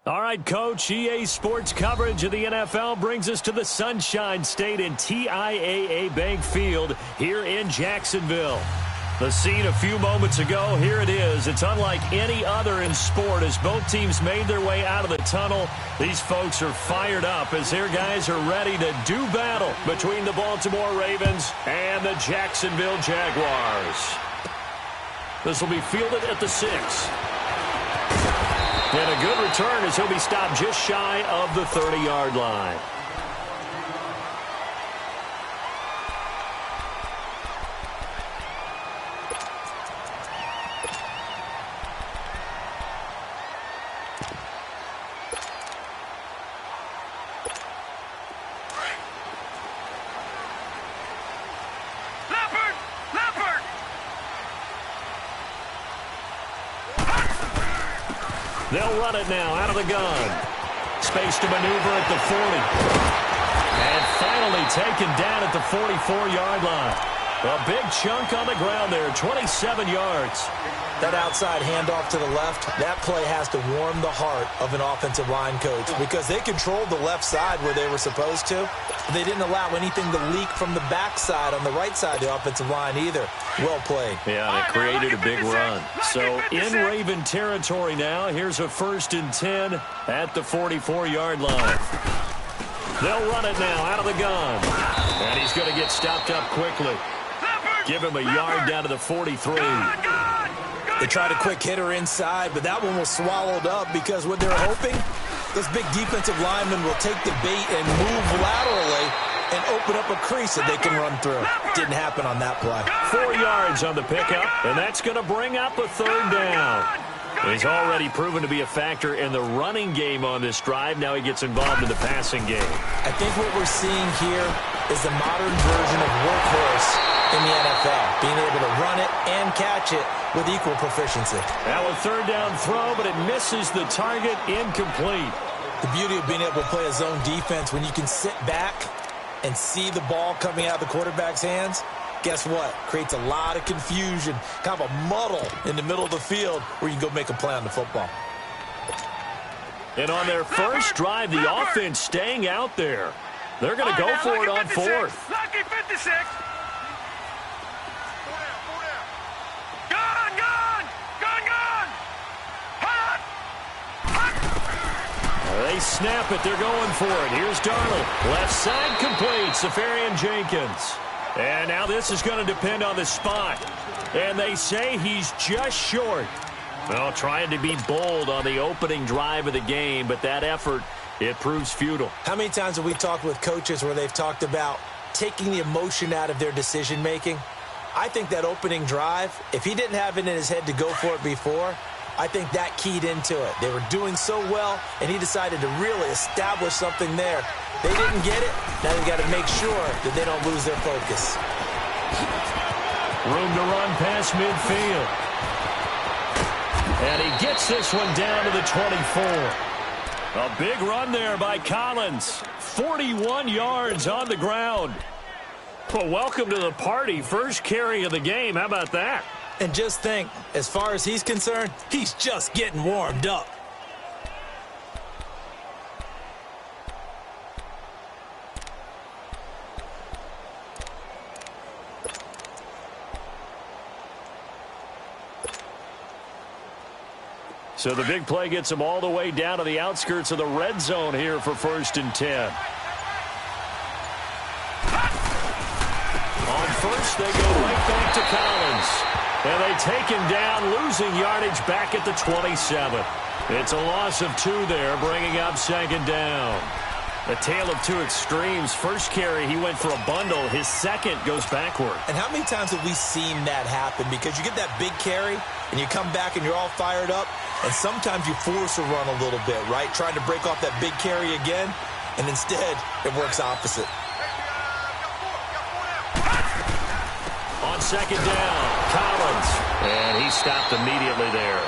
All right, Coach, EA Sports coverage of the NFL brings us to the Sunshine State in TIAA Bank Field here in Jacksonville. The scene a few moments ago, here it is. It's unlike any other in sport as both teams made their way out of the tunnel. These folks are fired up as their guys are ready to do battle between the Baltimore Ravens and the Jacksonville Jaguars. This will be fielded at the 6. And a good return as he'll be stopped just shy of the 30-yard line. They'll run it now out of the gun. Space to maneuver at the 40. And finally taken down at the 44-yard line. A big chunk on the ground there, 27 yards. That outside handoff to the left, that play has to warm the heart of an offensive line coach because they controlled the left side where they were supposed to. But they didn't allow anything to leak from the backside on the right side of the offensive line either. Well played. Yeah, and it created a big run. So in Raven territory now, here's a 1st and 10 at the 44-yard line. They'll run it now out of the gun. And he's going to get stopped up quickly. Give him a yard down to the 43. They tried a quick hitter inside, but that one was swallowed up because what they're hoping, this big defensive lineman will take the bait and move laterally and open up a crease that they can run through. Didn't happen on that play. 4 yards on the pickup, and that's going to bring up a 3rd down. He's already proven to be a factor in the running game on this drive. Now he gets involved in the passing game. I think what we're seeing here is the modern version of workhorse in the NFL, being able to run it and catch it with equal proficiency. Now a 3rd down throw, but it misses the target, incomplete. The beauty of being able to play a zone defense when you can sit back and see the ball coming out of the quarterback's hands, guess what? Creates a lot of confusion, kind of a muddle in the middle of the field where you can go make a play on the football. And on their first drive, the offense staying out there. They're going to go for it on 4th. Lucky 56. They snap it. They're going for it. Here's Darnold. Left side complete. Safarian Jenkins. And now this is going to depend on the spot. And they say he's just short. Well, trying to be bold on the opening drive of the game, but that effort, it proves futile. How many times have we talked with coaches where they've talked about taking the emotion out of their decision-making? I think that opening drive, if he didn't have it in his head to go for it before, I think that keyed into it. They were doing so well, and he decided to really establish something there. They didn't get it. Now they've got to make sure that they don't lose their focus. Room to run past midfield. And he gets this one down to the 24. A big run there by Collins. 41 yards on the ground. Well, welcome to the party. First carry of the game. How about that? And just think, as far as he's concerned, he's just getting warmed up. So the big play gets him all the way down to the outskirts of the red zone here for 1st and 10. On 1st, they go right back to Collins. And they take him down, losing yardage back at the 27. It's a loss of 2 there, bringing up 2nd down. A tale of 2 extremes. First carry, he went for a bundle. His second goes backward. And how many times have we seen that happen? Because you get that big carry, and you come back and you're all fired up, and sometimes you force a run a little bit, right? Trying to break off that big carry again, and instead it works opposite. On 2nd down, Collins. And he stopped immediately there.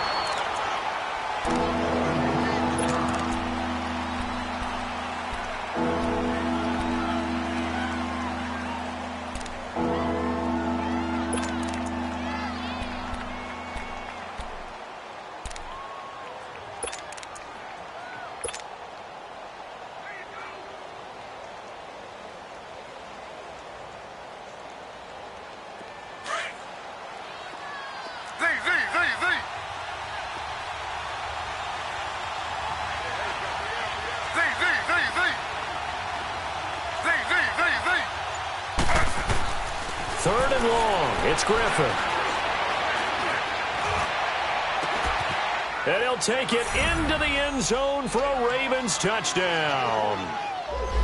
and long. It's Griffin. And he'll take it into the end zone for a Ravens touchdown.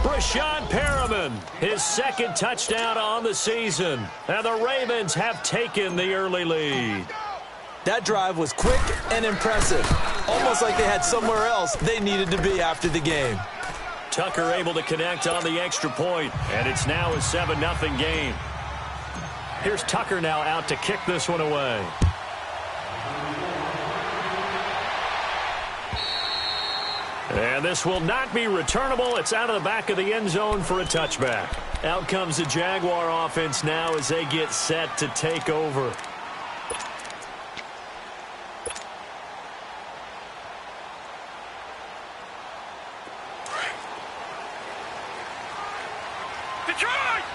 Brashad Perriman, his second touchdown on the season. And the Ravens have taken the early lead. That drive was quick and impressive. Almost like they had somewhere else they needed to be after the game. Tucker able to connect on the extra point, and it's now a 7-0 game. Here's Tucker now out to kick this one away. And this will not be returnable. It's out of the back of the end zone for a touchback. Out comes the Jaguar offense now as they get set to take over.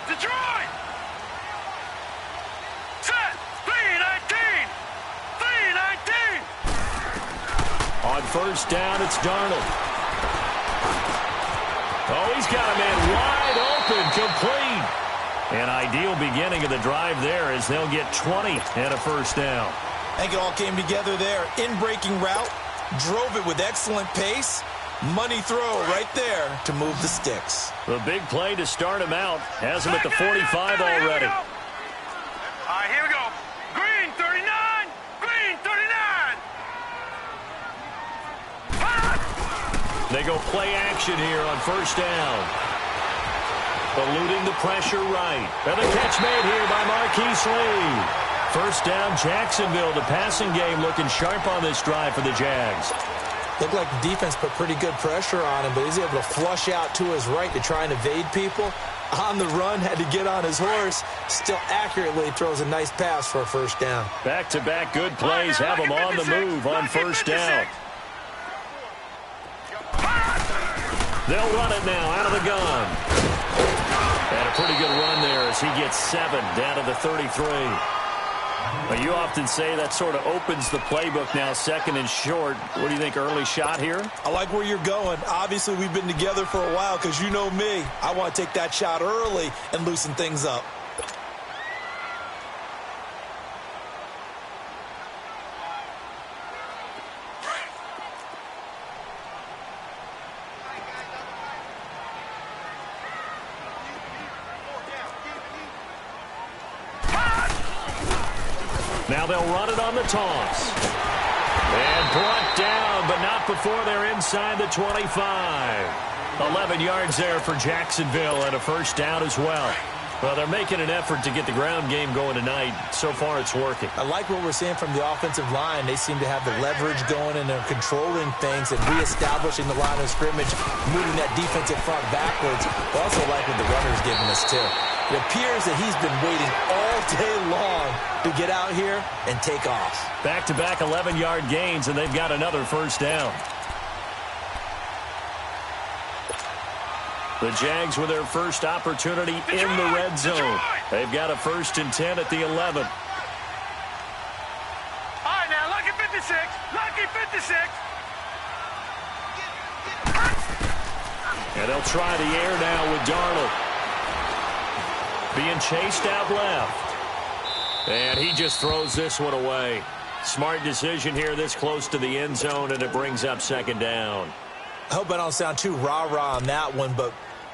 Detroit! Set! 3-19! 3-19! On first down, it's Darnold. Oh, he's got a man wide open, complete. An ideal beginning of the drive there as they'll get 20 and a first down. I think it all came together there. In-breaking route, drove it with excellent pace. Money throw right there to move the sticks. The big play to start him out. Has him at the 45 already. All right, here we go. Green 39. Green 39. They go play action here on first down. Eluding the pressure right. And the catch made here by Marquise Lee. First down, Jacksonville. The passing game looking sharp on this drive for the Jags. Looked like the defense put pretty good pressure on him, but he's able to flush out to his right to try and evade people. On the run, had to get on his horse. Still accurately throws a nice pass for a first down. Back-to-back good plays have him on the move on first down. They'll run it now out of the gun. And a pretty good run there as he gets 7 down to the 33. But you often say that sort of opens the playbook now, second and short. What do you think, early shot here? I like where you're going. Obviously, we've been together for a while because you know me. I want to take that shot early and loosen things up. Now they'll run it on the toss. And brought down, but not before they're inside the 25. 11 yards there for Jacksonville and a first down as well. Well, they're making an effort to get the ground game going tonight. So far, it's working. I like what we're seeing from the offensive line. They seem to have the leverage going, and they're controlling things and reestablishing the line of scrimmage, moving that defensive front backwards. I also like what the runner's giving us, too. It appears that he's been waiting all day long to get out here and take off. Back-to-back 11-yard gains, and they've got another first down. The Jags with their first opportunity in the red zone. They've got a 1st and 10 at the 11. All right, now, lucky 56. Lucky 56. And they'll try the air now with Darnold. Being chased out left. And he just throws this one away. Smart decision here this close to the end zone, and it brings up second down. I hope I don't sound too rah-rah on that one, but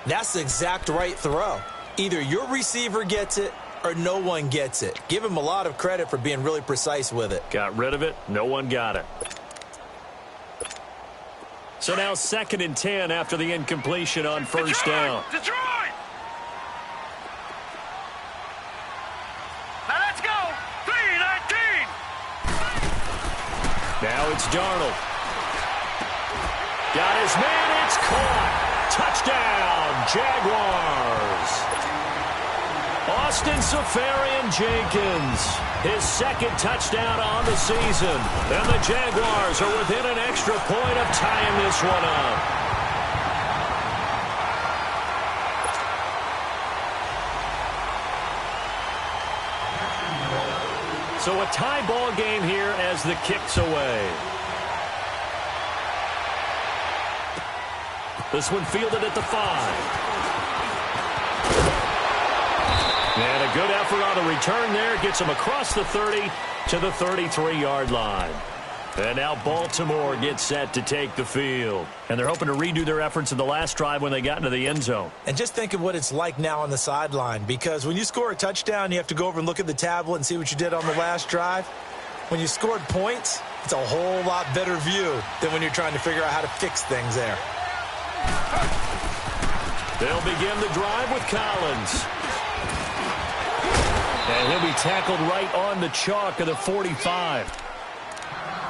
that's the exact right throw. Either your receiver gets it or no one gets it. Give him a lot of credit for being really precise with it. Got rid of it. No one got it. So now 2nd and 10 after the incompletion on first down. Detroit! Now let's go! 3-19! Now it's Darnold. Got his man. It's caught. Touchdown, Jaguars. Austin Seferian-Jenkins, his 2nd touchdown on the season. And the Jaguars are within an extra point of tying this one up. So a tie ball game here as the kick's away. This one fielded at the 5. And a good effort on the return there. Gets them across the 30 to the 33-yard line. And now Baltimore gets set to take the field. And they're hoping to redo their efforts in the last drive when they got into the end zone. And just think of what it's like now on the sideline, because when you score a touchdown, you have to go over and look at the tablet and see what you did on the last drive. When you scored points, it's a whole lot better view than when you're trying to figure out how to fix things there. They'll begin the drive with Collins. And he'll be tackled right on the chalk of the 45.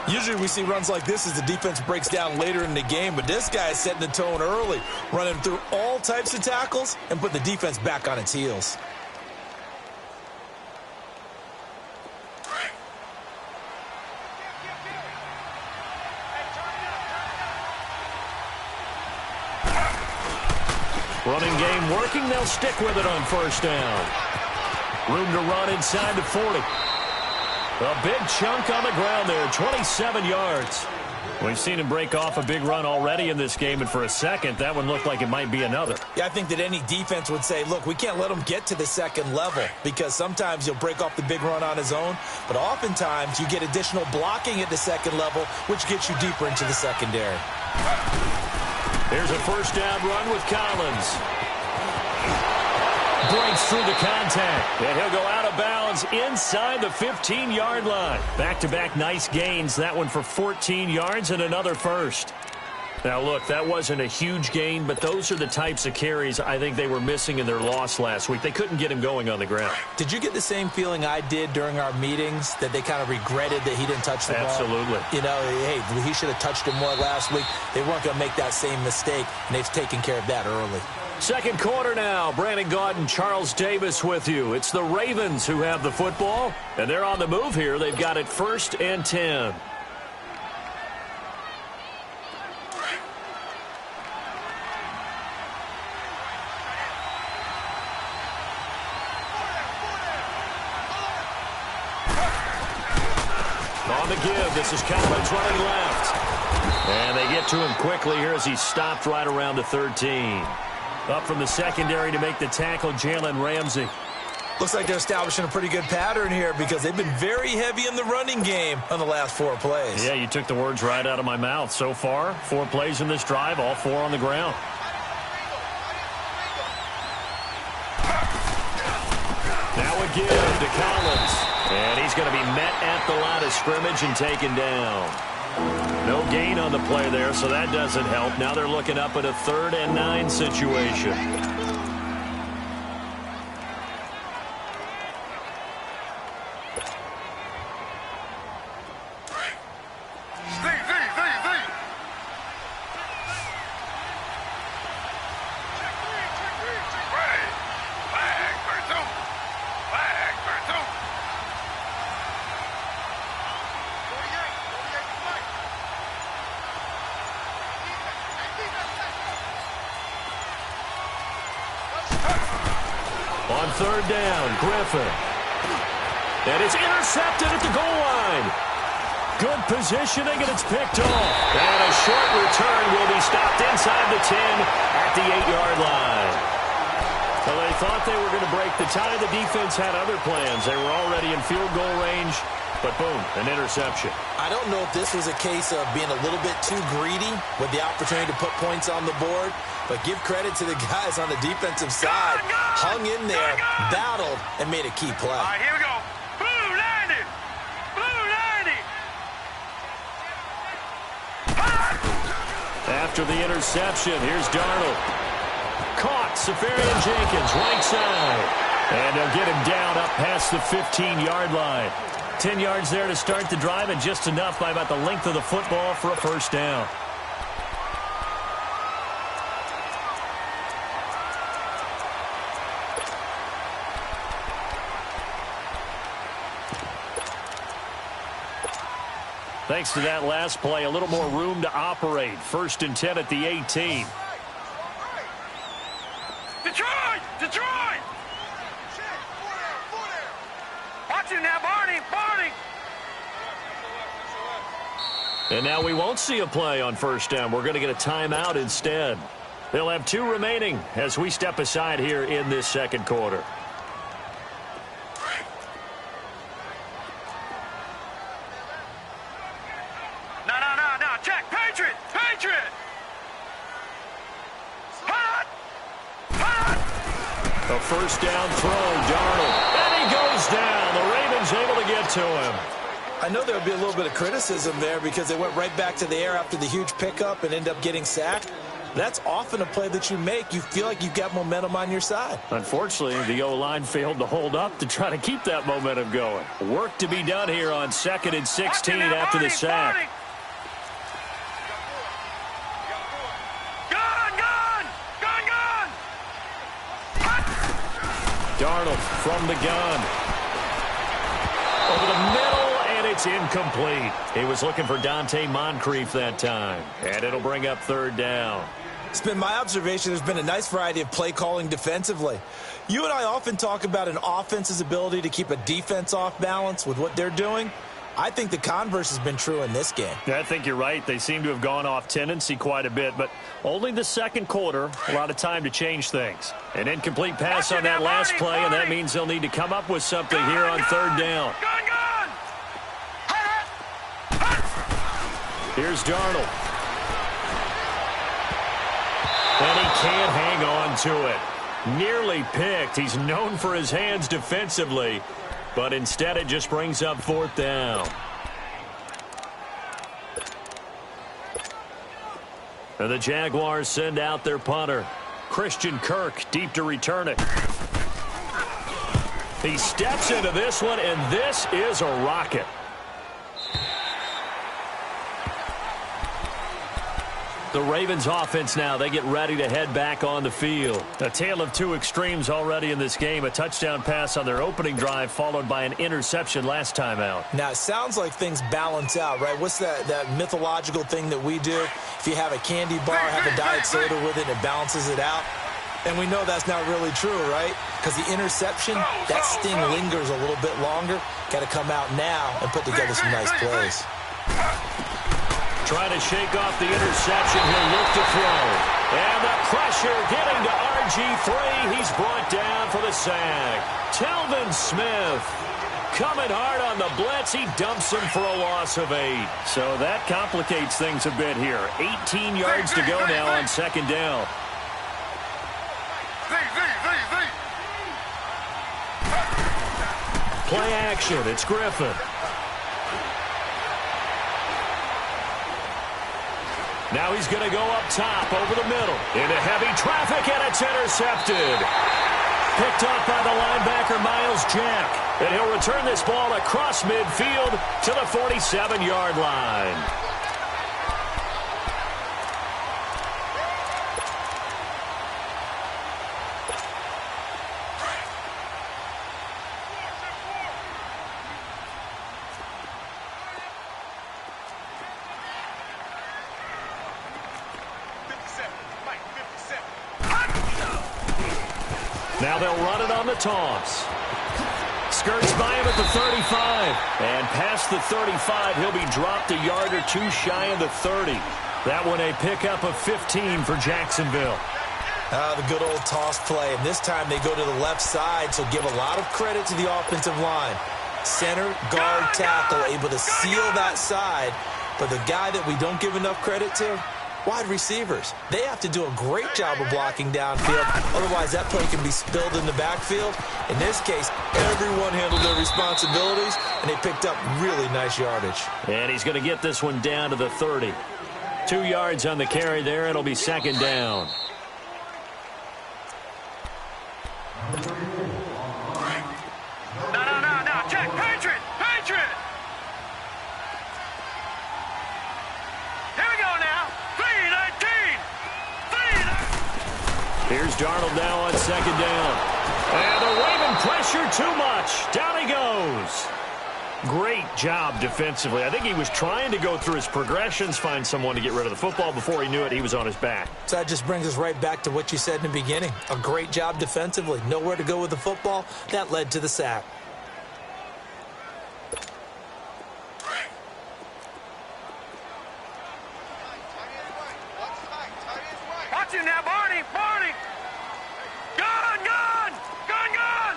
Usually we see runs like this as the defense breaks down later in the game, but this guy is setting the tone early, running through all types of tackles and put the defense back on its heels. Running game working. They'll stick with it on first down. Room to run inside the 40. A big chunk on the ground there, 27 yards. We've seen him break off a big run already in this game, and for a second, that one looked like it might be another. Yeah, I think that any defense would say, look, we can't let him get to the second level, because sometimes he'll break off the big run on his own, but oftentimes you get additional blocking at the second level, which gets you deeper into the secondary. Here's a first down run with Collins. Breaks through the contact, and he'll go out of bounds inside the 15-yard line. Back-to-back nice gains, that one for 14 yards and another first. Now, look, that wasn't a huge gain, but those are the types of carries I think they were missing in their loss last week. They couldn't get him going on the ground. Did you get the same feeling I did during our meetings, that they kind of regretted that he didn't touch the ball? Absolutely. You know, hey, he should have touched him more last week. They weren't going to make that same mistake, and they've taken care of that early. Second quarter now. Brandon Gaudin, Charles Davis with you. It's the Ravens who have the football, and they're on the move here. They've got it 1st and 10. On the give, this is Collins running left. And they get to him quickly here as he's stopped right around the 13. Up from the secondary to make the tackle, Jalen Ramsey. Looks like they're establishing a pretty good pattern here, because they've been very heavy in the running game on the last 4 plays. Yeah, you took the words right out of my mouth. So far, 4 plays in this drive, all 4 on the ground. Now a give to Collins. And he's going to be met at the line of scrimmage and taken down. No gain on the play there, so that doesn't help. Now they're looking up at a 3rd and 9 situation. On 3rd down, Griffin. And it's intercepted at the goal line. Good positioning, and it's picked off. And a short return will be stopped inside the 10 at the 8-yard line. Well, they thought they were going to break the tie. The defense had other plans. They were already in field goal range, but boom, an interception. I don't know if this was a case of being a little bit too greedy with the opportunity to put points on the board, but give credit to the guys on the defensive side. Hung in there, battled, and made a key play. All right, here we go. Blue 90. Blue 90. After the interception, here's Darnold. Caught, Safarian Jenkins, right side. And they'll get him down up past the 15-yard line. 10 yards there to start the drive, and just enough by about the length of the football for a first down. Thanks to that last play, a little more room to operate. 1st and 10 at the 18. Detroit! Detroit! Watch him now, Barney! Barney! And now we won't see a play on 1st down. We're going to get a timeout instead. They'll have 2 remaining as we step aside here in this 2nd quarter. A first down throw, Darnold. And he goes down. The Ravens able to get to him. I know there'll be a little bit of criticism there because they went right back to the air after the huge pickup and end up getting sacked. That's often a play that you make. You feel like you've got momentum on your side. Unfortunately, the O-line failed to hold up to try to keep that momentum going. Work to be done here on 2nd and 16 after the sack. Darnold from the gun. Over the middle, and it's incomplete. He was looking for Dante Moncrief that time. And it'll bring up 3rd down. It's been my observation there's been a nice variety of play calling defensively. You and I often talk about an offense's ability to keep a defense off balance with what they're doing. I think the converse has been true in this game. Yeah, I think you're right. They seem to have gone off tendency quite a bit, but only the second quarter, a lot of time to change things. An incomplete pass on that last play, and that means they'll need to come up with something here on 3rd down. Here's Darnold. And he can't hang on to it. Nearly picked. He's known for his hands defensively, but instead it just brings up 4th down. And the Jaguars send out their punter. Christian Kirk deep to return it. He steps into this one, and this is a rocket. The Ravens offense now, they get ready to head back on the field. A tale of two extremes already in this game. A touchdown pass on their opening drive followed by an interception last time out. Now, it sounds like things balance out, right? What's that mythological thing that we do? If you have a candy bar, have a diet soda with it, it balances it out. And we know that's not really true, right? Because the interception, that sting lingers a little bit longer. Got to come out now and put together some nice plays. Trying to shake off the interception. He'll look to throw. And the pressure getting to RG3. He's brought down for the sack. Telvin Smith coming hard on the blitz. He dumps him for a loss of 8. So that complicates things a bit here. 18 yards to go now on 2nd down. Play action. It's Griffin. Now he's going to go up top over the middle. Into heavy traffic, and it's intercepted. Picked up by the linebacker, Miles Jack. And he'll return this ball across midfield to the 47-yard line. Now they'll run it on the toss. Skirts by him at the 35. And past the 35, he'll be dropped a yard or two shy of the 30. That one a pickup of 15 for Jacksonville. The good old toss play. And this time they go to the left side, so give a lot of credit to the offensive line. Center, guard, tackle, able to seal that side. But the guy that we don't give enough credit to, wide receivers. They have to do a great job of blocking downfield. Otherwise, that play can be spilled in the backfield. In this case, everyone handled their responsibilities, and they picked up really nice yardage. And he's going to get this one down to the 30. 2 yards on the carry there. It'll be 2nd down. No. Check. Patriot. Here we go now. 3-19. Here's Darnold now on 2nd down. And the Raven pressure too much. Down he goes. Great job defensively. I think he was trying to go through his progressions, find someone to get rid of the football. Before he knew it, he was on his back. So that just brings us right back to what you said in the beginning. A great job defensively. Nowhere to go with the football. That led to the sack. Watch him now, Barney. Gun.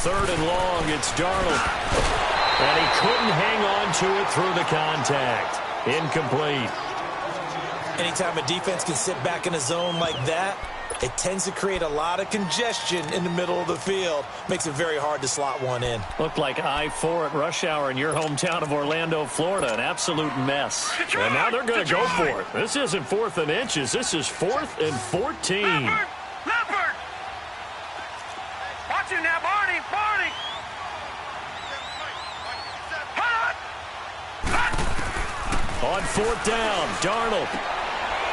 3rd and long, it's Darnold. And he couldn't hang on to it through the contact. Incomplete. Anytime a defense can sit back in a zone like that, it tends to create a lot of congestion in the middle of the field. Makes it very hard to slot one in. Looked like I-4 at rush hour in your hometown of Orlando, Florida. An absolute mess. And now they're going to go for it. This isn't 4th and inches. This is 4th and 14. Leopard! Watch him now, Barney! Barney! On 4th down, Darnold.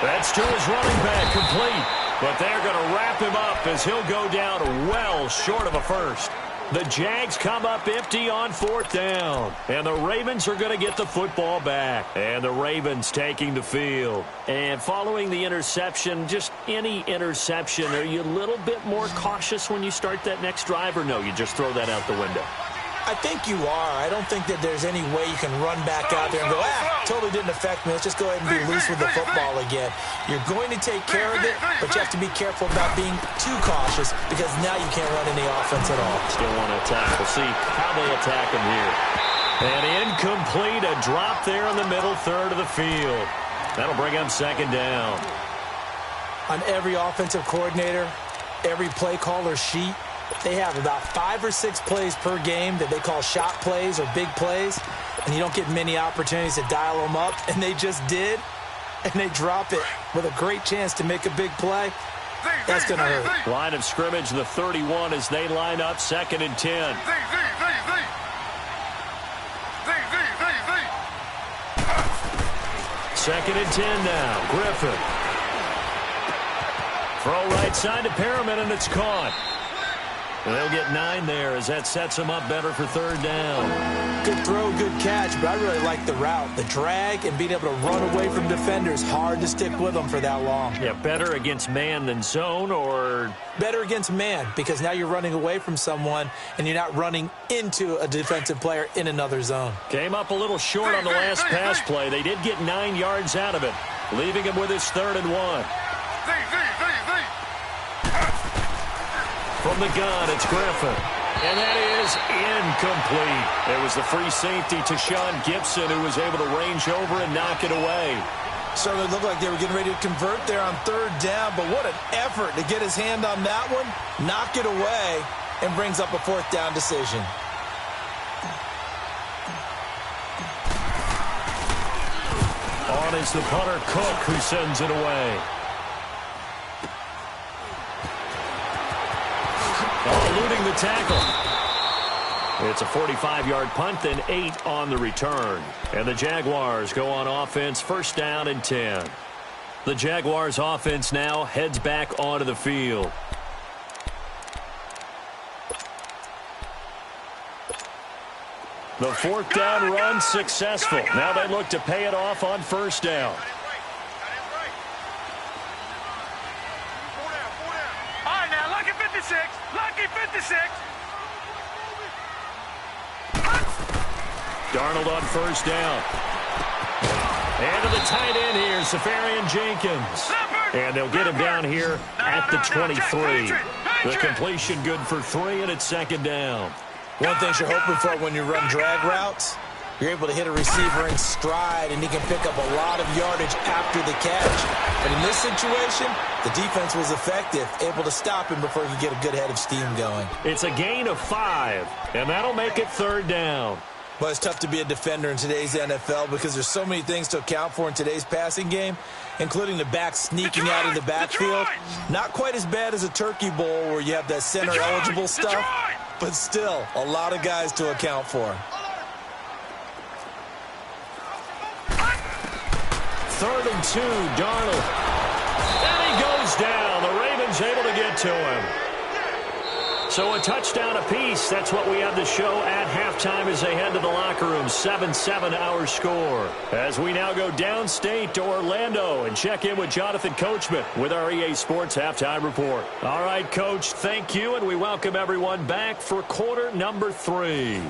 That's to his running back, complete. But they're going to wrap him up as he'll go down well short of a first. The Jags come up empty on 4th down. And the Ravens are going to get the football back. And the Ravens taking the field. And following the interception, just any interception, are you a little bit more cautious when you start that next drive? Or no, you just throw that out the window? I think you are. I don't think that there's any way you can run back out there and go, totally didn't affect me. Let's just go ahead and be loose with the football again. You're going to take care of it, but you have to be careful about being too cautious because now you can't run any offense at all. Still want to attack. We'll see how they attack him here. And incomplete, a drop there in the middle third of the field. That'll bring up 2nd down. On every offensive coordinator, every play caller sheet, they have about 5 or 6 plays per game that they call shot plays or big plays, and you don't get many opportunities to dial them up, and they just did, and they drop it with a great chance to make a big play. That's going to hurt. Line of scrimmage, the 31 as they line up 2nd and 10. 2nd and 10 now. Griffin. Throw right side to Perriman, and it's caught. And they'll get 9 there as that sets them up better for 3rd down. Good throw, good catch, but I really like the route. The drag and being able to run away from defenders, hard to stick with them for that long. Yeah, better against man than zone, or? Better against man, because now you're running away from someone and you're not running into a defensive player in another zone. Came up a little short on the last pass play. They did get 9 yards out of it, leaving him with his 3rd and 1. From the gun, it's Griffin. And that is incomplete. It was the free safety to Sean Gibson who was able to range over and knock it away. Certainly looked like they were getting ready to convert there on 3rd down, but what an effort to get his hand on that one, knock it away, and brings up a 4th down decision. On is the punter, Cook, who sends it away. Eluding the tackle. It's a 45-yard punt, then 8 on the return. And the Jaguars go on offense, 1st down and 10. The Jaguars offense now heads back onto the field. The 4th down run successful. Now they look to pay it off on 1st down. All right, now, lucky 56. Lucky 56. Darnold on 1st down. And to the tight end here, Safarian Jenkins. And they'll get him down here at the 23. The completion good for 3, and it's 2nd down. One thing you're hoping for when you run drag routes, you're able to hit a receiver in stride, and he can pick up a lot of yardage after the catch. But in this situation, the defense was effective, able to stop him before he could get a good head of steam going. It's a gain of 5, and that'll make it 3rd down. Well, it's tough to be a defender in today's NFL because there's so many things to account for in today's passing game, including the back sneaking out of the backfield. Not quite as bad as a Turkey Bowl where you have that center-eligible stuff, but still a lot of guys to account for. 3rd and 2, Darnold. And he goes down. The Ravens able to get to him. So a touchdown apiece. That's what we have to show at halftime as they head to the locker room. 7-7 our score. As we now go downstate to Orlando and check in with Jonathan Coachman with our EA Sports Halftime Report. All right, Coach, thank you, and we welcome everyone back for quarter number 3.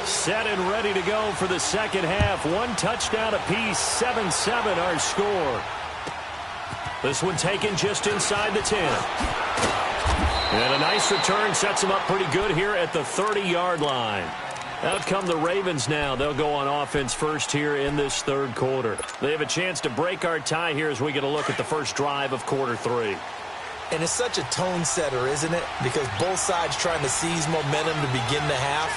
Set and ready to go for the second half. 1 touchdown apiece, 7-7 our score. This one taken just inside the 10. And a nice return sets him up pretty good here at the 30-yard line. Out come the Ravens now. They'll go on offense first here in this third quarter. They have a chance to break our tie here as we get a look at the first drive of quarter 3. And it's such a tone setter, isn't it? Because both sides trying to seize momentum to begin the half.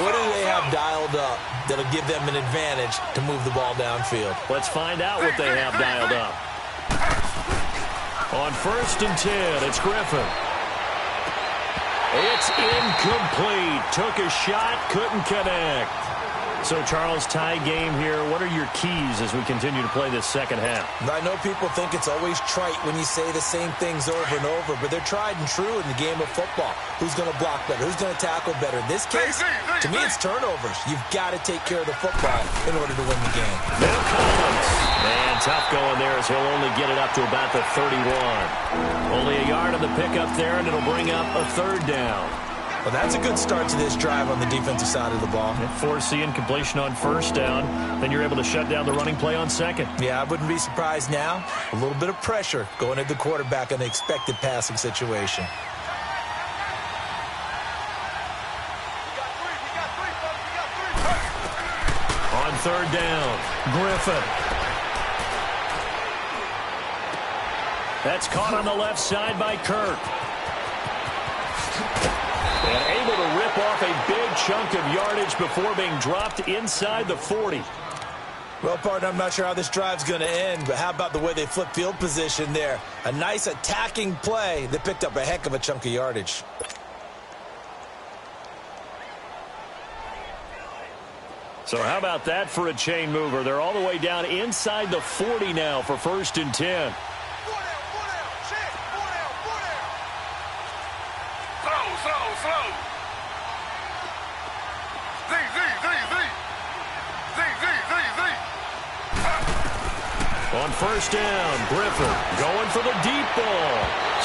What do they have dialed up that'll give them an advantage to move the ball downfield? Let's find out what they have dialed up. On 1st and 10, it's Griffin. It's incomplete. Took a shot, couldn't connect. So, Charles, tie game here. What are your keys as we continue to play this second half? I know people think it's always trite when you say the same things over and over, but they're tried and true in the game of football. Who's going to block better? Who's going to tackle better? In this case, to me, it's turnovers. You've got to take care of the football in order to win the game. Now Collins. Man, tough going there as he'll only get it up to about the 31. Only a yard on the pickup there, and it'll bring up a 3rd down. Well, that's a good start to this drive on the defensive side of the ball. Force the incompletion on 1st down. Then you're able to shut down the running play on 2nd. Yeah, I wouldn't be surprised now. A little bit of pressure going at the quarterback in the expected passing situation. On 3rd down, Griffin. That's caught on the left side by Kirk. And able to rip off a big chunk of yardage before being dropped inside the 40. Well, partner, I'm not sure how this drive's going to end, but how about the way they flip field position there? A nice attacking play that picked up a heck of a chunk of yardage. So how about that for a chain mover? They're all the way down inside the 40 now for 1st and 10. On 1st down, Griffin going for the deep ball.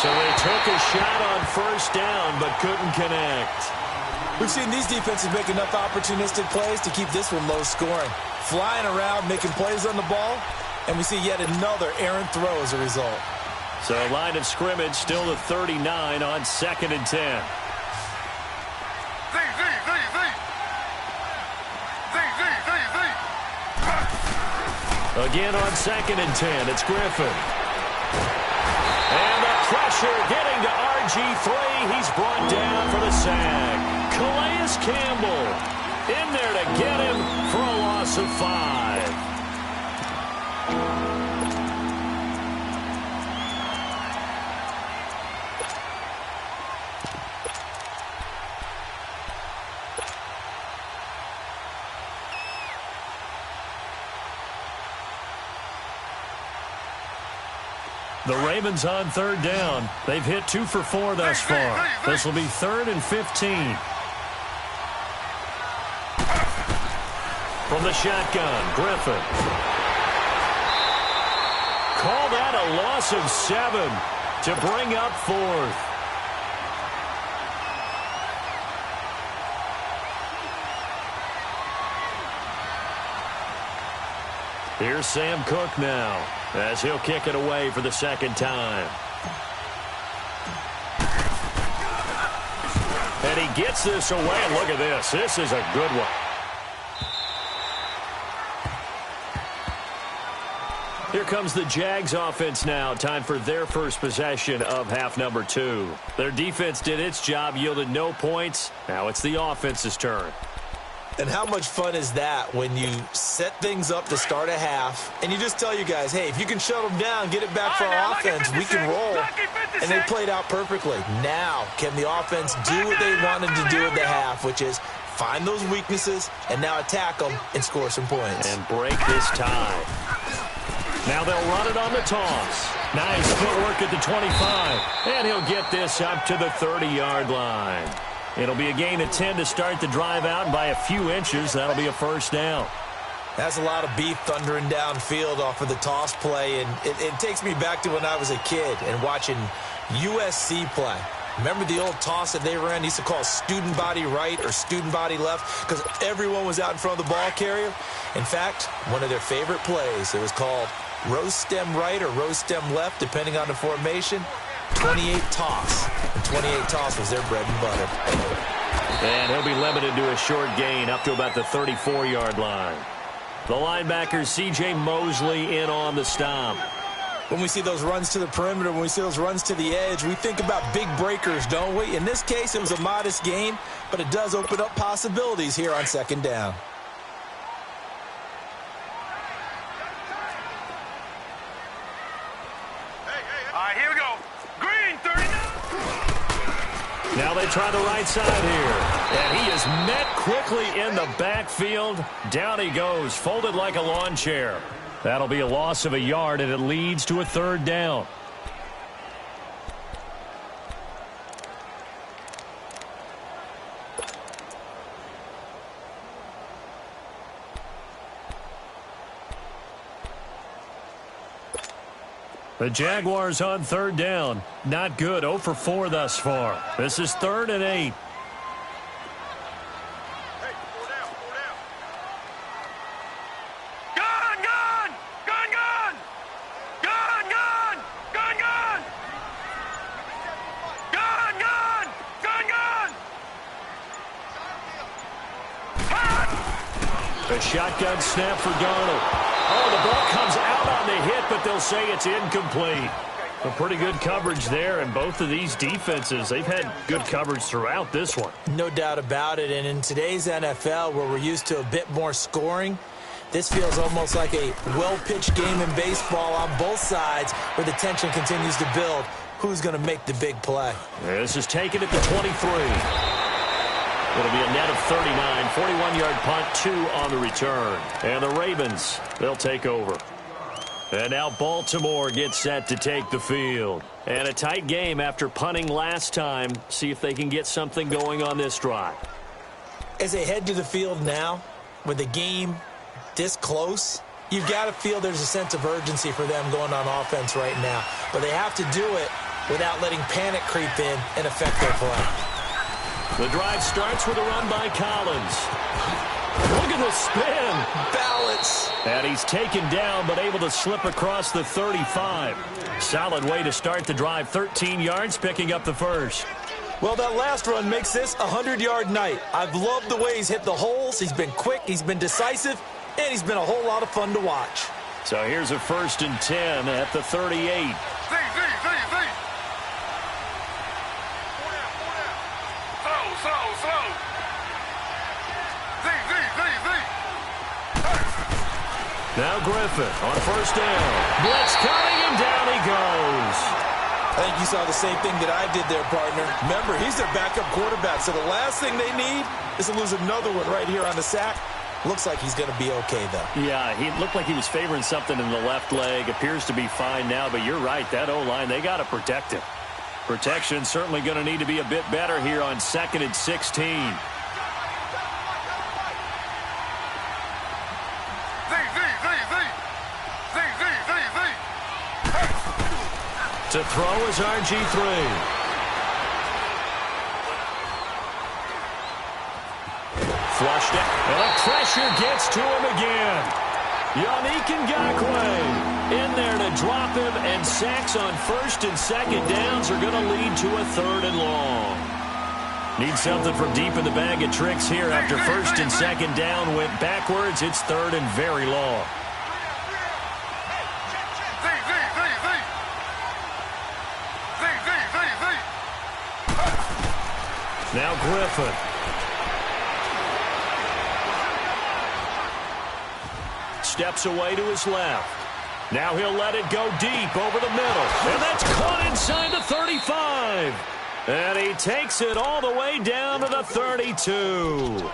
So they took a shot on 1st down but couldn't connect. We've seen these defenses make enough opportunistic plays to keep this one low scoring. Flying around, making plays on the ball, and we see yet another errant throw as a result. So line of scrimmage still the 39 on 2nd and 10. Again on 2nd and 10, it's Griffin. And the pressure getting to RG3. He's brought down for the sack. Calais Campbell in there to get him for a loss of 5. The Ravens on 3rd down. They've hit 2 for 4 thus far. This will be 3rd and 15. From the shotgun, Griffin. Call that a loss of 7 to bring up 4th. Here's Sam Cook now as he'll kick it away for the 2nd time. And he gets this away, and look at this. This is a good one. Here comes the Jags offense now. Time for their first possession of half number 2. Their defense did its job, yielded no points. Now it's the offense's turn. And how much fun is that when you set things up to start a half and you just tell you guys, hey, if you can shut them down, get it back for our offense, we can roll. And they played out perfectly. Now, can the offense do what they wanted to do at the half, which is find those weaknesses and now attack them and score some points. And break this tie. Now they'll run it on the toss. Nice footwork at the 25. And he'll get this up to the 30-yard line. It'll be a gain of 10 to start the drive out, and by a few inches, that'll be a 1st down. That's a lot of beef thundering downfield off of the toss play, and it takes me back to when I was a kid and watching USC play. Remember the old toss that they ran? They used to call student body right or student body left because everyone was out in front of the ball carrier. In fact, one of their favorite plays, it was called rose stem right or rose stem left, depending on the formation. 28 toss. And 28 toss was their bread and butter. And he'll be limited to a short gain up to about the 34-yard line. The linebacker, C.J. Mosley, in on the stop. When we see those runs to the perimeter, when we see those runs to the edge, we think about big breakers, don't we? In this case, it was a modest gain, but it does open up possibilities here on second down. All right, here we go. Green, 39. Now they try the right side here. And he is met quickly in the backfield. Down he goes, folded like a lawn chair. That'll be a loss of a yard, and it leads to a third down. The Jaguars on third down. Not good. 0 for 4 thus far. This is 3rd and 8. A shotgun snap for Darnold. Oh, the ball comes out on the hit, but they'll say it's incomplete. A pretty good coverage there, and both of these defenses, they've had good coverage throughout this one. No doubt about it, and in today's NFL, where we're used to a bit more scoring, this feels almost like a well-pitched game in baseball on both sides, where the tension continues to build. Who's going to make the big play? This is taken at the 23. It'll be a net of 39, 41-yard punt, 2 on the return. And the Ravens, they'll take over. And now Baltimore gets set to take the field. And a tight game after punting last time. See if they can get something going on this drive. As they head to the field now, with the game this close, you've got to feel there's a sense of urgency for them going on offense right now. But they have to do it without letting panic creep in and affect their play. The drive starts with a run by Collins. Look at the spin. Balance. And he's taken down, but able to slip across the 35. Solid way to start the drive. 13 yards, picking up the first. Well, that last run makes this a 100-yard night. I've loved the way he's hit the holes. He's been quick, he's been decisive, and he's been a whole lot of fun to watch. So here's a 1st and 10 at the 38. Now Griffin on 1st down. Blitz coming, and down he goes. I think you saw the same thing that I did there, partner. Remember, he's their backup quarterback, so the last thing they need is to lose another one right here on the sack. Looks like he's going to be okay, though. Yeah, he looked like he was favoring something in the left leg. Appears to be fine now, but you're right. That O-line, they got to protect him. Protection certainly going to need to be a bit better here on 2nd and 16. To throw is RG3. Flushed it. And the pressure gets to him again. Yannick Ngakoue in there to drop him, and sacks on 1st and 2nd downs are going to lead to a 3rd and long. Need something from deep in the bag of tricks here after 1st and 2nd down went backwards. It's 3rd and very long. Now Griffin. Steps away to his left. Now he'll let it go deep over the middle. And that's caught inside the 35. And he takes it all the way down to the 32.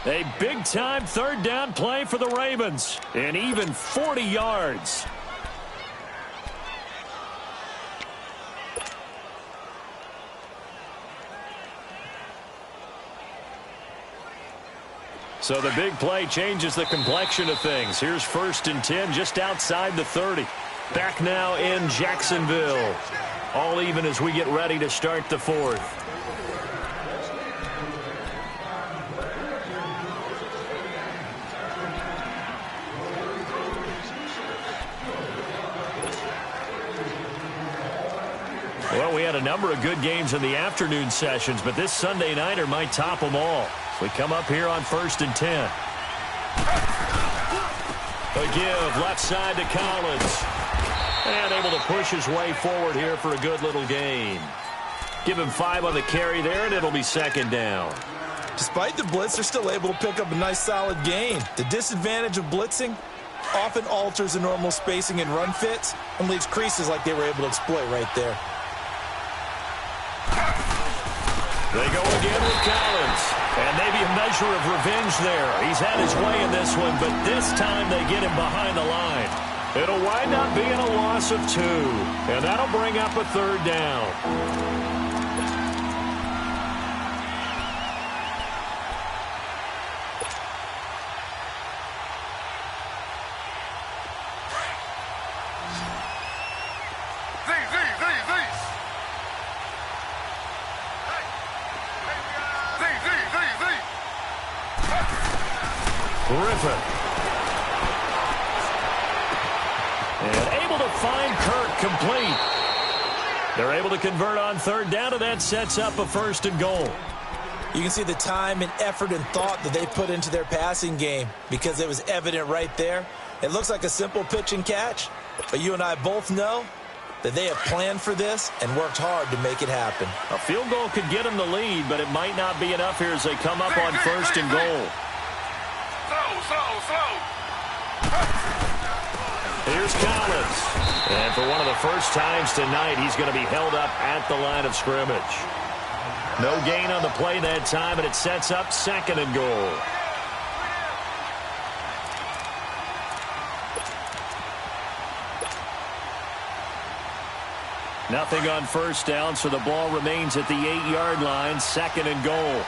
A big-time 3rd down play for the Ravens. And even 40 yards. So the big play changes the complexion of things. Here's 1st and 10 just outside the 30. Back now in Jacksonville. All even as we get ready to start the 4th. Well, we had a number of good games in the afternoon sessions, but this Sunday nighter might top them all. We come up here on 1st and 10. A give left side to Collins. And able to push his way forward here for a good little gain. Give him 5 on the carry there, and it'll be 2nd down. Despite the blitz, they're still able to pick up a nice solid gain. The disadvantage of blitzing often alters the normal spacing and run fits and leaves creases like they were able to exploit right there. They go again with Collins. And maybe a measure of revenge there. He's had his way in this one, but this time they get him behind the line. It'll wind up being a loss of 2. And that'll bring up a 3rd down. Griffin. And able to find Kirk complete. They're able to convert on 3rd down, and that sets up a 1st and goal. You can see the time and effort and thought that they put into their passing game because it was evident right there. It looks like a simple pitch and catch, but you and I both know that they have planned for this and worked hard to make it happen. A field goal could get them the lead, but it might not be enough here as they come up on 1st and goal. Here's Collins. And for one of the first times tonight, he's going to be held up at the line of scrimmage. No gain on the play that time, and it sets up 2nd and goal. Nothing on 1st down, so the ball remains at the 8-yard line, 2nd and goal.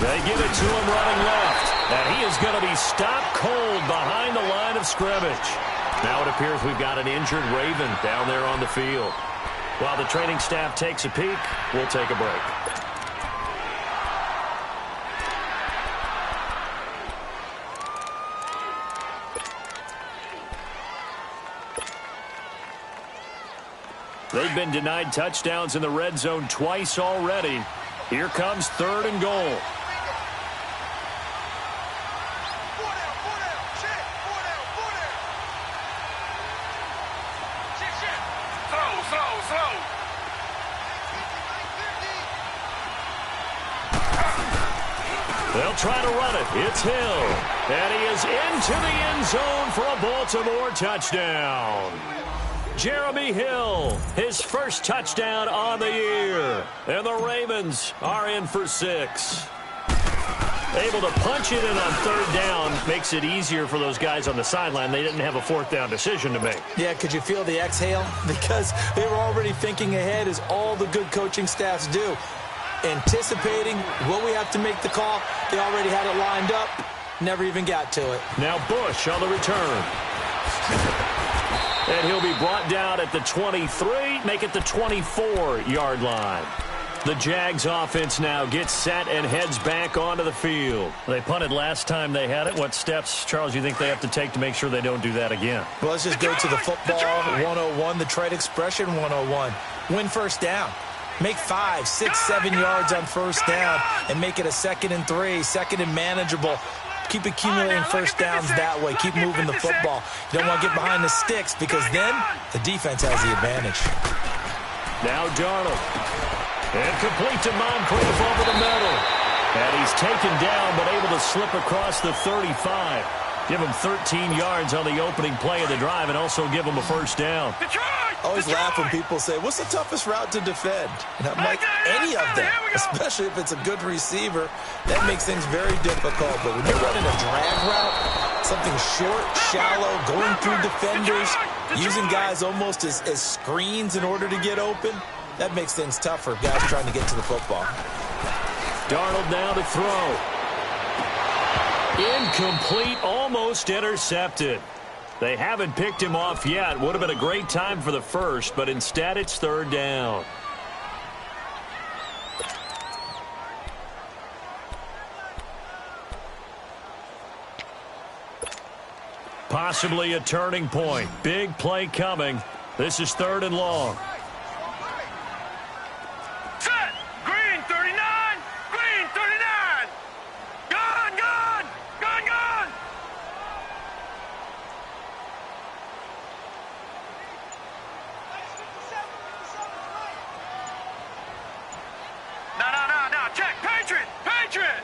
They give it to him running left. And he is going to be stopped cold behind the line of scrimmage. Now it appears we've got an injured Raven down there on the field. While the training staff takes a peek, we'll take a break. They've been denied touchdowns in the red zone twice already. Here comes 3rd and goal. They'll try to run it. It's Hill. And he is into the end zone for a Baltimore touchdown. Jeremy Hill, his first touchdown on the year. And the Ravens are in for 6. Able to punch it in on 3rd down makes it easier for those guys on the sideline. They didn't have a 4th down decision to make. Yeah, could you feel the exhale? Because they were already thinking ahead, as all the good coaching staffs do. Anticipating, will we have to make the call? They already had it lined up. Never even got to it. Now Bush on the return. And he'll be brought down at the 23, make it the 24-yard line. The Jags offense now gets set and heads back onto the field. They punted last time they had it. What steps, Charles, you think they have to take to make sure they don't do that again? Well, let's just go to the football 101, the trade expression 101. Win 1st down. Make 5, 6, 7 yards on 1st down and make it a 2nd and 3, 2nd and manageable. Keep accumulating 1st downs that way. Keep moving the football. You don't want to get behind the sticks because then the defense has the advantage. Now Darnold. And complete to Moncrief over the middle. And he's taken down but able to slip across the 35. Give him 13 yards on the opening play of the drive and also give him a 1st down. I always laugh when people say, what's the toughest route to defend? And I'm like, any of them, especially if it's a good receiver. That makes things very difficult. But when you're running a drag route, something short, shallow, going through defenders, using guys almost as screens in order to get open, that makes things tougher, guys trying to get to the football. Darnold now to throw. Incomplete, almost intercepted. They haven't picked him off yet. Would have been a great time for the first, but instead it's 3rd down. Possibly a turning point. Big play coming. This is 3rd and long. Set. Green 39. Green 39. Gone, gone. Gone, gone. No. Check. Patriot. Patriot.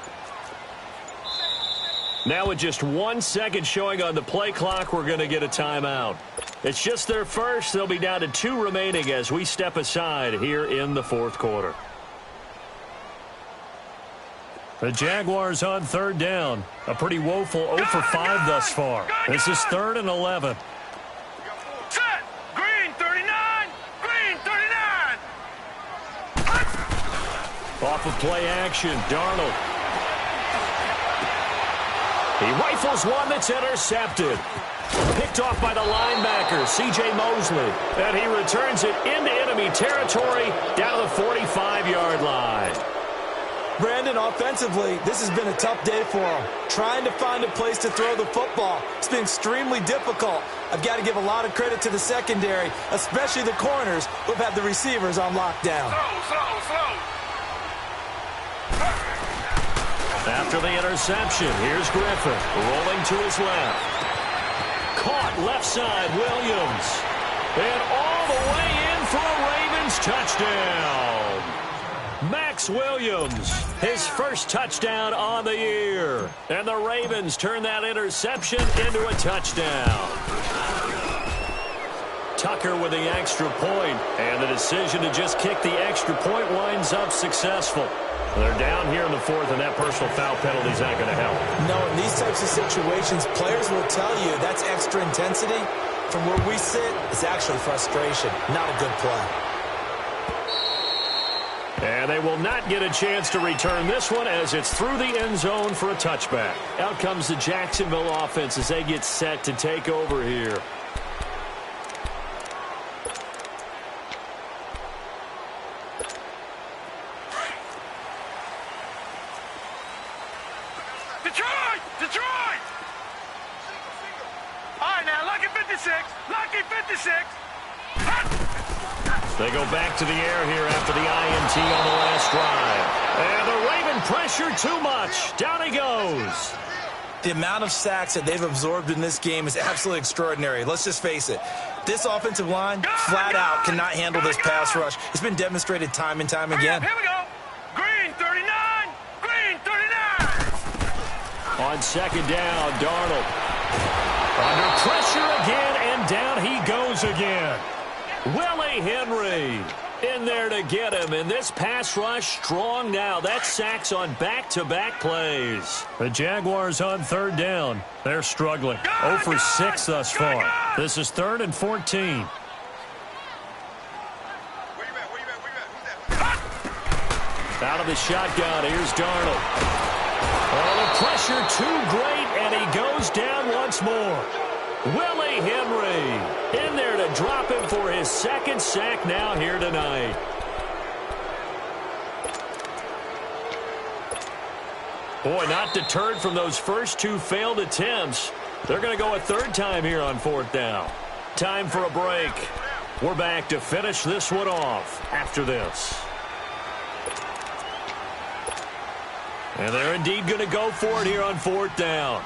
Now with just 1 second showing on the play clock, we're going to get a timeout. It's just their first. They'll be down to 2 remaining as we step aside here in the 4th quarter. The Jaguars on 3rd down. A pretty woeful 0 for 5 thus far. This is 3rd and 11. Set. Green 39. Green 39. Off of play action, Darnold. He rifles one that's intercepted. Picked off by the linebacker, C.J. Mosley. And he returns it into enemy territory down to the 45-yard line. Brandon, offensively, this has been a tough day for him. Trying to find a place to throw the football. It's been extremely difficult. I've got to give a lot of credit to the secondary, especially the corners who've had the receivers on lockdown. Slow. After the interception, here's Griffin rolling to his left. Caught left side, Williams. And all the way in for a Ravens touchdown. Max Williams, his first touchdown on the year. And the Ravens turn that interception into a touchdown. Tucker with the extra point, and the decision to just kick the extra point winds up successful. They're down here in the 4th, and that personal foul penalty is not going to help. No, in these types of situations, players will tell you that's extra intensity. From where we sit, it's actually frustration, not a good play. And they will not get a chance to return this one as it's through the end zone for a touchback. Out comes the Jacksonville offense as they get set to take over here. Detroit! All right, now, lucky 56. Lucky 56. They go back to the air here after the INT on the last drive. And the Raven pressure too much. Down he goes. The amount of sacks that they've absorbed in this game is absolutely extraordinary. Let's just face it. This offensive line, flat out, cannot handle this pass rush. It's been demonstrated time and time again. Here we go. Green 39. Green 39. On 2nd down, Darnold. Under pressure again, and down he goes again. Willie Henry in there to get him, and this pass rush strong now. That's sacks on back-to-back plays. The Jaguars on 3rd down. They're struggling. 0 for 6 thus far. This is 3rd and 14. Out of the shotgun, here's Darnold. Oh, the pressure too great, and he goes down once more. Willie Henry in there to drop him for his 2nd sack now here tonight. Boy, not deterred from those first 2 failed attempts. They're going to go a 3rd time here on 4th down. Time for a break. We're back to finish this one off after this. And they're indeed going to go for it here on 4th down.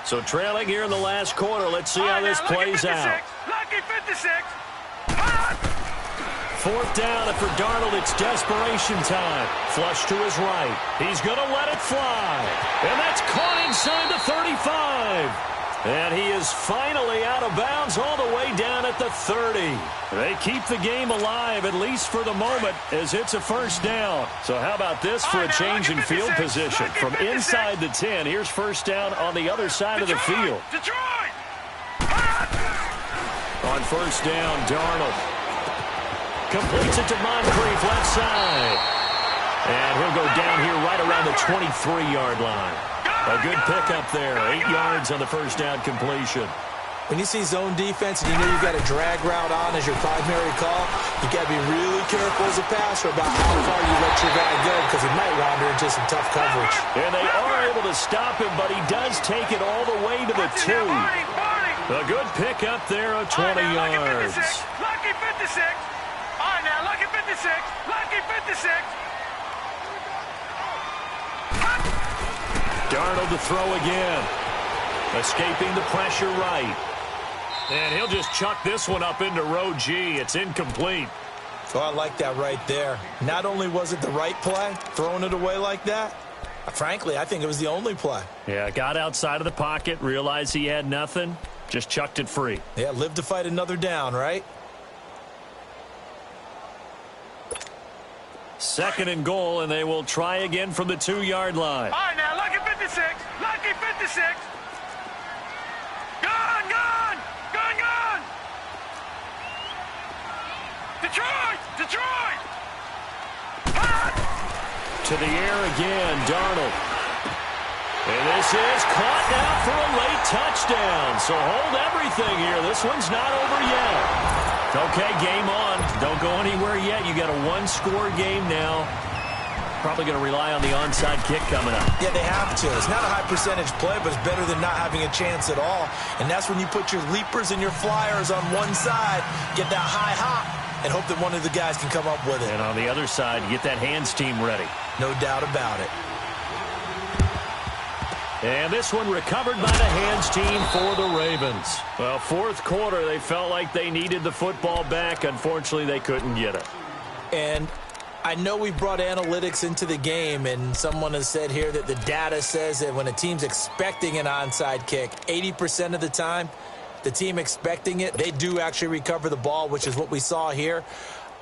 So trailing here in the last quarter. Let's see how this plays out. Lucky 56. 4th down, and for Darnold, it's desperation time. Flush to his right. He's going to let it fly. And that's caught inside the 35. And he is finally out of bounds all the way down at the 30. They keep the game alive, at least for the moment, as it's a 1st down. So how about this for a change in field position? From inside the 10, here's 1st down on the other side of the field. Detroit! On 1st down, Darnold completes it to Moncrief, left side. And he'll go down here right around the 23-yard line. A good pickup there, 8 yards on the 1st down completion. When you see zone defense and you know you've got a drag route on as your primary call, you got to be really careful as a passer about how far you let your guy go because he might wander into some tough coverage. And they are able to stop him, but he does take it all the way to the 2. A good pick up there of 20 yards. Lucky 56. All right, now, lucky 56. Lucky 56. Darnold to throw again. Escaping the pressure right. And he'll just chuck this one up into row G. It's incomplete. Oh, I like that right there. Not only was it the right play, throwing it away like that, frankly, I think it was the only play. Yeah, got outside of the pocket, realized he had nothing, just chucked it free. Yeah, live to fight another down, right? Second and goal, and they will try again from the 2-yard line. All right, now, lucky 56. Lucky 56. Gone, gone. Gone, gone. Detroit! Detroit! Hot! To the air again, Darnold. And this is caught now for a late touchdown. So hold everything here. This one's not over yet. Okay, game on. Don't go anywhere yet. You got a one-score game now. Probably going to rely on the onside kick coming up. Yeah, they have to. It's not a high-percentage play, but it's better than not having a chance at all. And that's when you put your leapers and your flyers on one side, get that high hop, and hope that one of the guys can come up with it. And on the other side, get that hands team ready. No doubt about it. And this one recovered by the hands team for the Ravens. Well, fourth quarter, they felt like they needed the football back. Unfortunately, they couldn't get it. And I know we brought analytics into the game, and someone has said here that the data says that when a team's expecting an onside kick, 80% of the time, the team expecting it, they do actually recover the ball, which is what we saw here.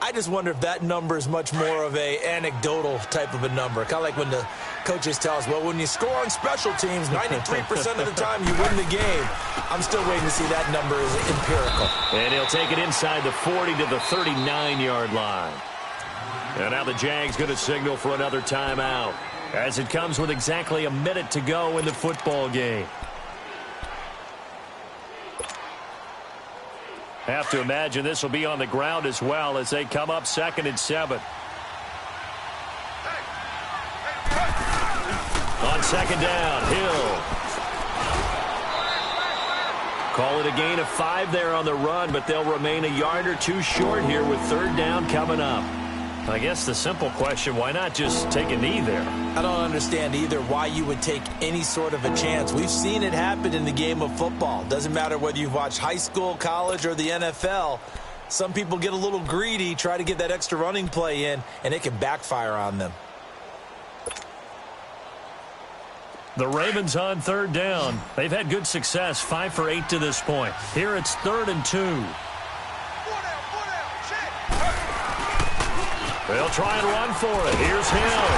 I just wonder if that number is much more of a anecdotal type of a number. Kind of like when the coaches tell us, well, when you score on special teams, 93% of the time you win the game. I'm still waiting to see that number is empirical. And he'll take it inside the 40 to the 39-yard line. And now the Jags going to signal for another timeout as it comes with exactly a minute to go in the football game. Have to imagine this will be on the ground as well as they come up 2nd and 7. On 2nd down, Hill. Call it a gain of 5 there on the run, but they'll remain a yard or two short here with 3rd down coming up. I guess the simple question, why not just take a knee there? I don't understand either why you would take any sort of a chance. We've seen it happen in the game of football. Doesn't matter whether you've watched high school, college, or the NFL. Some people get a little greedy, try to get that extra running play in, and it can backfire on them. The Ravens on 3rd down. They've had good success, 5 for 8 to this point. Here it's 3rd and 2. They'll try and run for it. Here's Hill.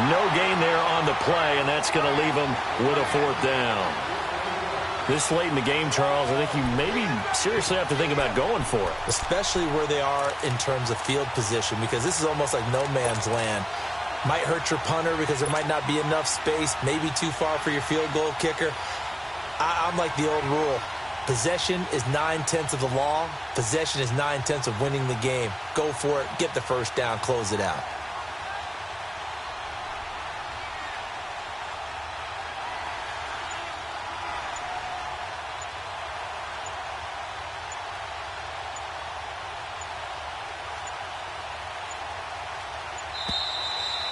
No gain there on the play, and that's going to leave them with a 4th down. This late in the game, Charles, I think you maybe seriously have to think about going for it. Especially where they are in terms of field position, because this is almost like no man's land. Might hurt your punter because there might not be enough space, maybe too far for your field goal kicker. I'm like the old rule. Possession is 9/10 of the law. Possession is 9/10 of winning the game. Go for it. Get the 1st down. Close it out.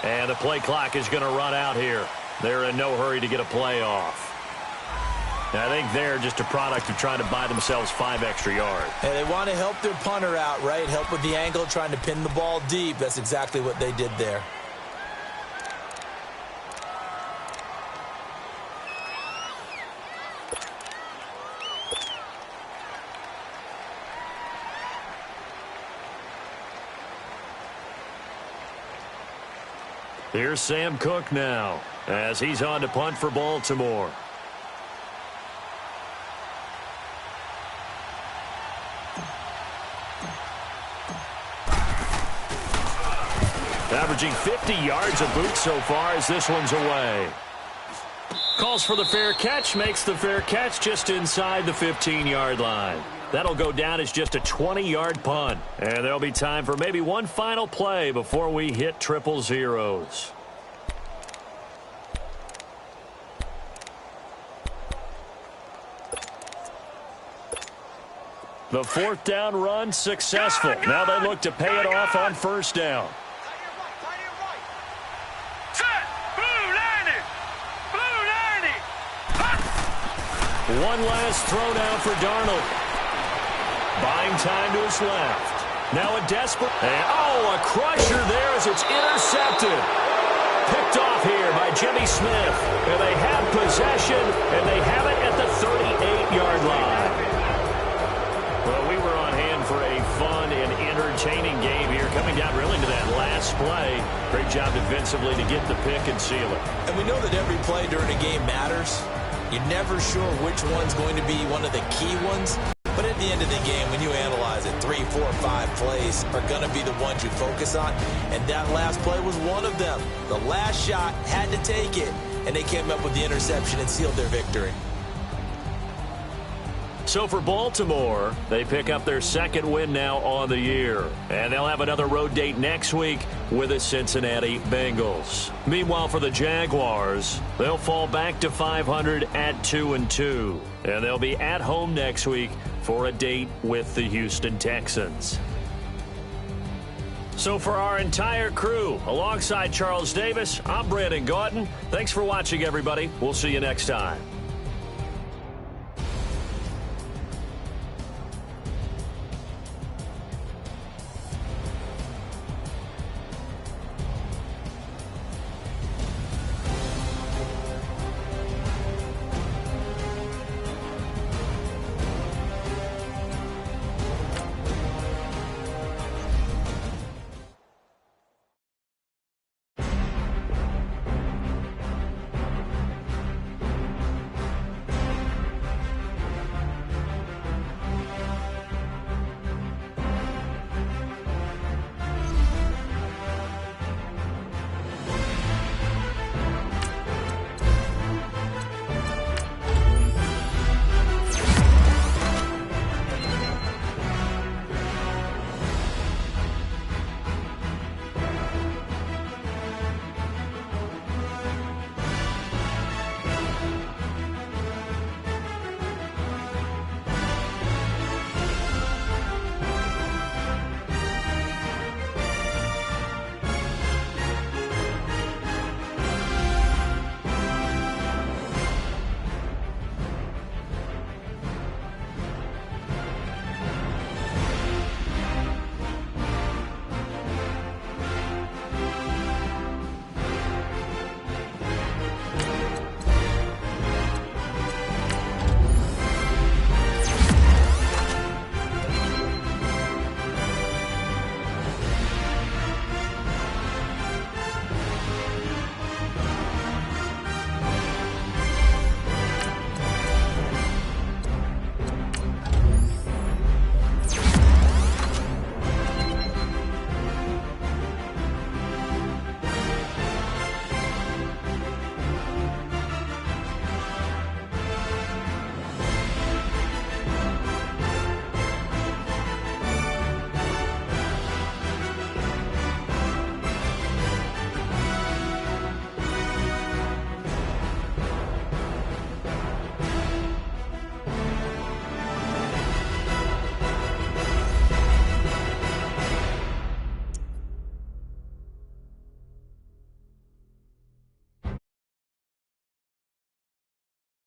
And the play clock is going to run out here. They're in no hurry to get a play off. I think they're just a product of trying to buy themselves 5 extra yards. And they want to help their punter out, right? Help with the angle, trying to pin the ball deep. That's exactly what they did there. Here's Sam Cook now as he's on to punt for Baltimore. Averaging 50 yards a boot so far as this one's away. Calls for the fair catch, makes the fair catch just inside the 15-yard line. That'll go down as just a 20-yard punt. And there'll be time for maybe one final play before we hit triple zeros. The fourth down run successful. Now they look to pay it off on first down. One last throw down for Darnold. Buying time to his left. Now a desperate... a crusher there as it's intercepted. Picked off here by Jimmy Smith. And they have possession, and they have it at the 38-yard line. Well, we were on hand for a fun and entertaining game here, coming down really to that last play. Great job defensively to get the pick and seal it. And we know that every play during a game matters. You're never sure which one's going to be one of the key ones. But at the end of the game, when you analyze it, 3, 4, 5 plays are going to be the ones you focus on. And that last play was one of them. The last shot had to take it, and they came up with the interception and sealed their victory. So for Baltimore, they pick up their second win now on the year. And they'll have another road date next week with the Cincinnati Bengals. Meanwhile, for the Jaguars, they'll fall back to 500 at 2-2. And they'll be at home next week for a date with the Houston Texans. So for our entire crew, alongside Charles Davis, I'm Brandon Gautin. Thanks for watching, everybody. We'll see you next time.